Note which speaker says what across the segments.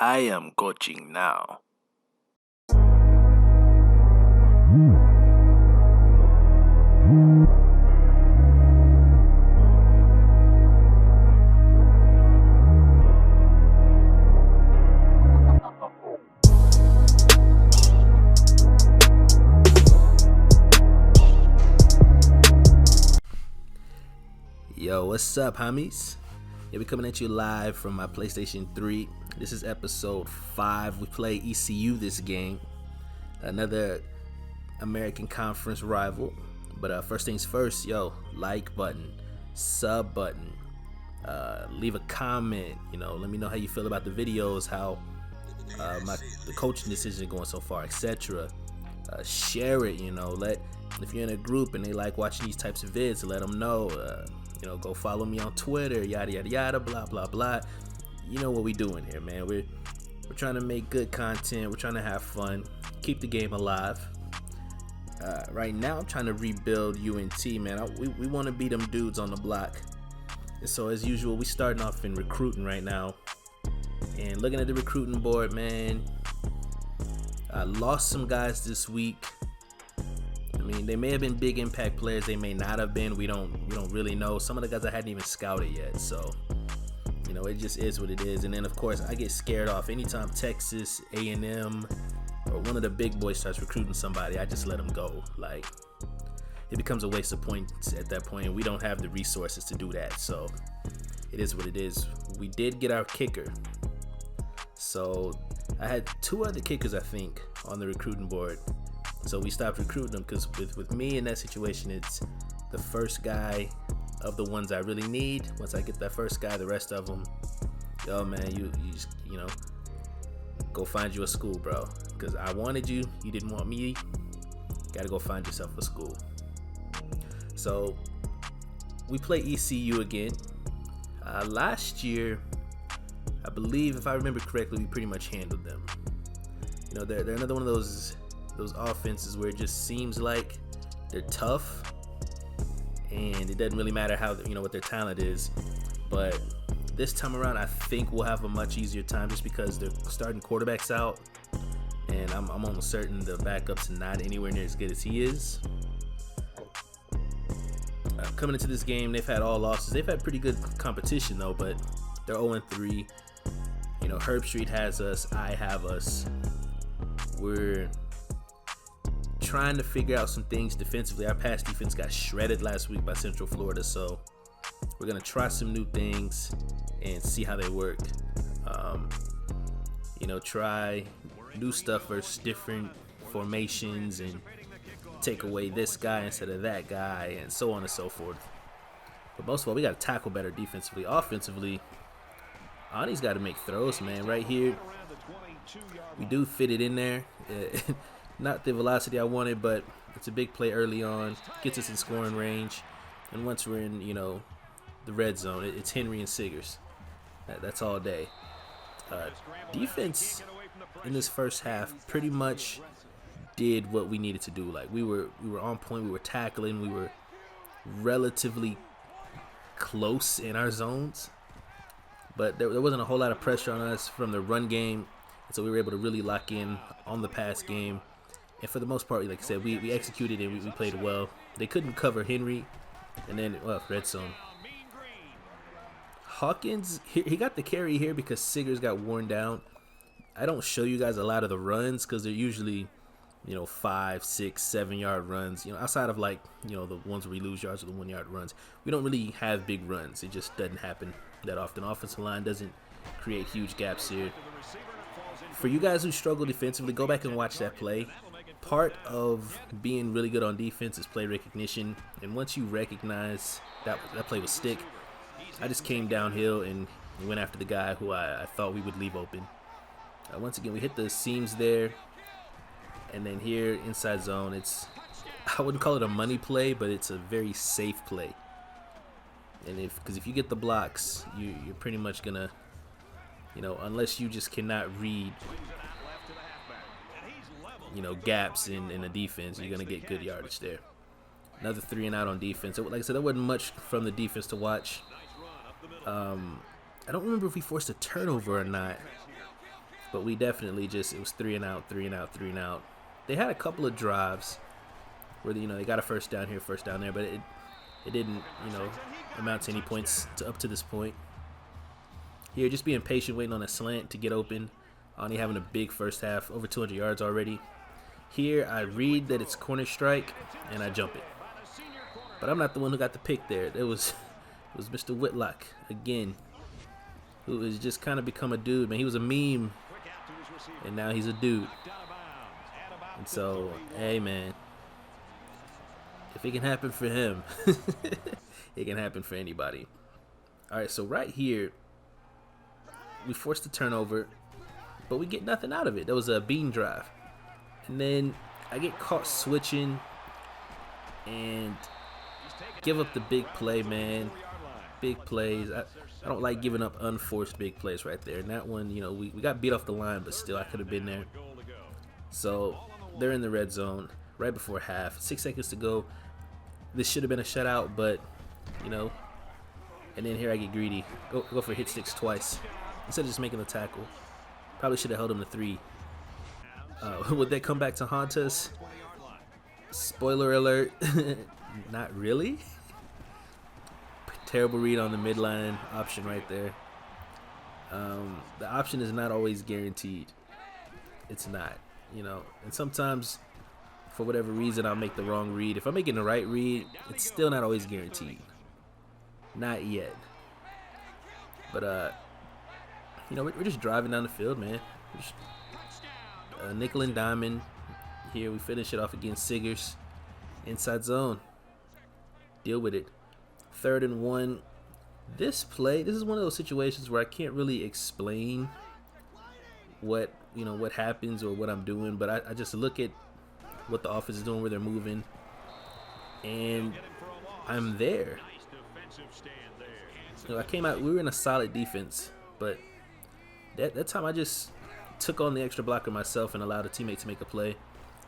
Speaker 1: I am coaching now. Yo, what's up, HAMIES? Yeah, we're coming at you live from my PlayStation 3. This is episode 5. We play ECU this game, another American Conference rival. But first things first, yo, like button, sub button, leave a comment. Let me know how you feel about the videos, how the coaching decision going so far, etc. Share it. If you're in a group and they like watching these types of vids, let them know. Go follow me on Twitter, yada yada yada, blah blah blah. You know what we doing here, man. We're trying to make good content. We're trying to have fun, keep the game alive. Right now, I'm trying to rebuild UNT, man. We want to be them dudes on the block. And so as usual, we starting off in recruiting right now. And looking at the recruiting board, man, I lost some guys this week. I mean, they may have been big impact players. They may not have been. We don't really know. Some of the guys I hadn't even scouted yet. So, it just is what it is. And then, of course, I get scared off anytime Texas, A&M, or one of the big boys starts recruiting somebody. I just let them go. Like, it becomes a waste of points at that point. And we don't have the resources to do that. So, it is what it is. We did get our kicker. So, I had 2 other kickers, I think, on the recruiting board. So we stopped recruiting them because with me in that situation, it's the first guy of the ones I really need. Once I get that first guy, the rest of them, yo man, you just, go find you a school, bro. Because I wanted you, you didn't want me. Gotta go find yourself a school. So we play ECU again. Last year, I believe, if I remember correctly, we pretty much handled them. They're another one of those offenses where it just seems like they're tough and it doesn't really matter how what their talent is. But this time around, I think we'll have a much easier time just because they're starting quarterbacks out, and I'm almost certain the backup's not anywhere near as good as he is. Coming into this game, they've had all losses. They've had pretty good competition though, but they're 0-3. Herb Street has us, I have us. We're trying to figure out some things defensively. Our pass defense got shredded last week by Central Florida, so we're gonna try some new things and see how they work. Try new stuff versus different formations and take away this guy instead of that guy and so on and so forth. But most of all, we gotta tackle better defensively. Offensively, Ani's got to make throws, man. Right here, we do fit it in there. Not the velocity I wanted, but it's a big play early on. Gets us in scoring range. And once we're in, the red zone, it's Henry and Siggers. That's all day. Defense in this first half pretty much did what we needed to do. Like, we were on point. We were tackling. We were relatively close in our zones. But there wasn't a whole lot of pressure on us from the run game. So we were able to really lock in on the pass game. And for the most part, like I said, we executed and we played well. They couldn't cover Henry. And then, red zone. Hawkins, he got the carry here because Siggers got worn down. I don't show you guys a lot of the runs because they're usually, 5, 6, 7 yard runs. Outside of the ones where we lose yards or the 1 yard runs. We don't really have big runs. It just doesn't happen that often. Offensive line doesn't create huge gaps here. For you guys who struggle defensively, go back and watch that play. Part of being really good on defense is play recognition, and once you recognize that play was stick, I just came downhill and went after the guy who I thought we would leave open. Once again, we hit the seams there, and then here inside zone, I wouldn't call it a money play, but it's a very safe play. And because if you get the blocks, you're pretty much gonna, unless you just cannot read, gaps in the defense, you're gonna get good yardage there. Another 3 and out on defense. Like I said, there wasn't much from the defense to watch. I don't remember if we forced a turnover or not. but we definitely it was 3 and out, 3 and out, 3 and out. They had a couple of drives where they got a first down here, first down there, but it didn't amount to any points up to this point. Here, just being patient, waiting on a slant to get open. Only having a big first half, over 200 yards already. Here, I read that it's corner strike, and I jump it. But I'm not the one who got the pick there. It was Mr. Whitlock again, who has just kind of become a dude, man. He was a meme, and now he's a dude. And so, hey, man, if it can happen for him, it can happen for anybody. All right, so right here, we forced a turnover, but we get nothing out of it. That was a bean drive. And then I get caught switching and give up the big play, man. Big plays. I don't like giving up unforced big plays right there. And that one, we got beat off the line, but still I could have been there. So they're in the red zone right before half. 6 seconds to go. This should have been a shutout, but, and then here I get greedy. Go for hit sticks twice instead of just making the tackle. Probably should have held him to 3. Would that come back to haunt us? Spoiler alert. Not really. Terrible read on the midline option right there. The option is not always guaranteed. It's not, and sometimes for whatever reason I'll make the wrong read. If I'm making the right read, it's still not always guaranteed. Not yet. But we're just driving down the field, man. Just, nickel and diamond. Here we finish it off against Siggers. Inside zone. Deal with it. 3rd and 1. This is one of those situations where I can't really explain what happens or what I'm doing, but I just look at what the offense is doing, where they're moving, and I'm there. I came out, we were in a solid defense, but that time I just took on the extra blocker myself and allowed a teammate to make a play.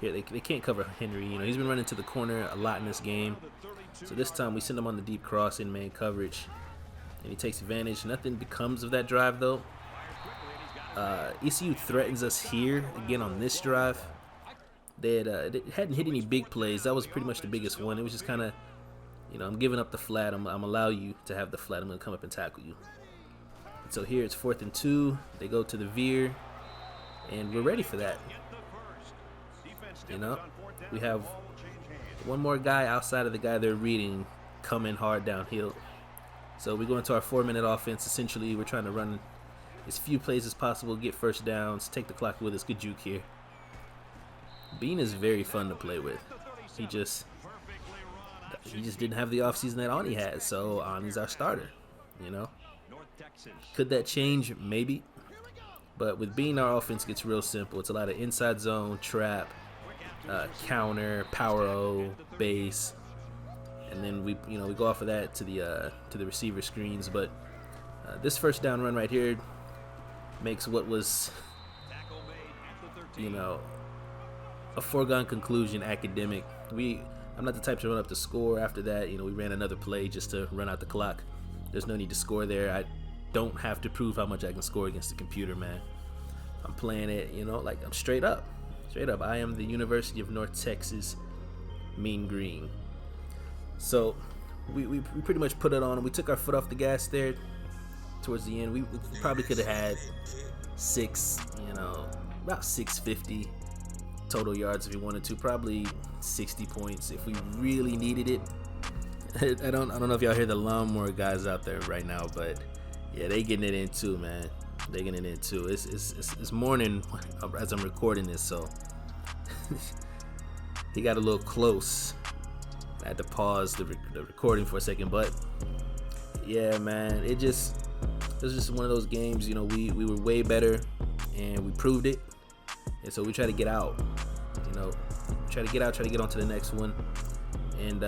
Speaker 1: Here they can't cover Henry. He's been running to the corner a lot in this game. So this time we send him on the deep cross in man coverage, and he takes advantage. Nothing becomes of that drive though. ECU threatens us here again on this drive. They hadn't hit any big plays. That was pretty much the biggest one. It was just kind of, I'm giving up the flat. I'm allow you to have the flat. I'm gonna come up and tackle you. And so here it's 4th and 2. They go to the veer, and we're ready for that. We have one more guy outside of the guy they're reading coming hard downhill. So we go into our 4-minute offense. Essentially, we're trying to run as few plays as possible, get first downs, take the clock with us. Good juke here. Bean is very fun to play with. He just didn't have the offseason that AUNE had, so AUNE's our starter. Could that change? Maybe. But with Bean, our offense gets real simple. It's a lot of inside zone, trap, counter, power O, base, and then we go off of that to the receiver screens. But this first down run right here makes what was a foregone conclusion academic. I'm not the type to run up the score after that. We ran another play just to run out the clock. There's no need to score there. I don't have to prove how much I can score against the computer, man. I'm playing it, like I'm straight up. I am the University of North Texas Mean Green. So we pretty much put it on, and we took our foot off the gas there towards the end. We probably could have had about 650 total yards if we wanted to. Probably 60 points if we really needed it. I don't know if y'all hear the lawnmower guys out there right now, but yeah, they getting it in too, man. They getting it in too. It's morning as I'm recording this, so he got a little close. I had to pause the recording for a second, but yeah, man, it was just one of those games. We were way better, and we proved it, and so we try to get out. Try to get on to the next one, and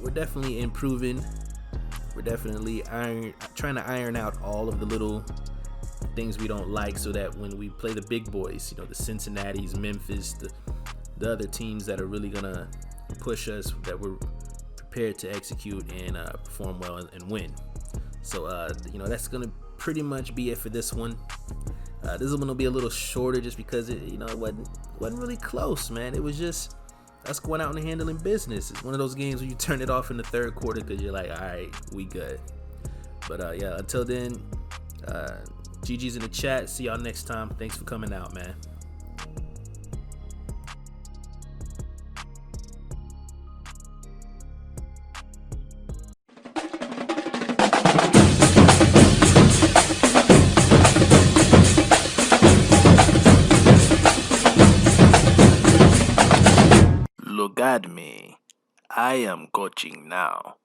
Speaker 1: we're definitely improving. We're definitely trying to iron out all of the little things we don't like, so that when we play the big boys, the Cincinnati's, Memphis, the other teams that are really gonna push us, that we're prepared to execute and perform well and win. So that's gonna pretty much be it for this one. This one will be a little shorter just because it wasn't really close, man. It was just us going out and handling business. It's one of those games where you turn it off in the third quarter because you're like, all right, we good. But yeah, until then, GG's in the chat. See y'all next time. Thanks for coming out, man. Look at me. I am coaching now.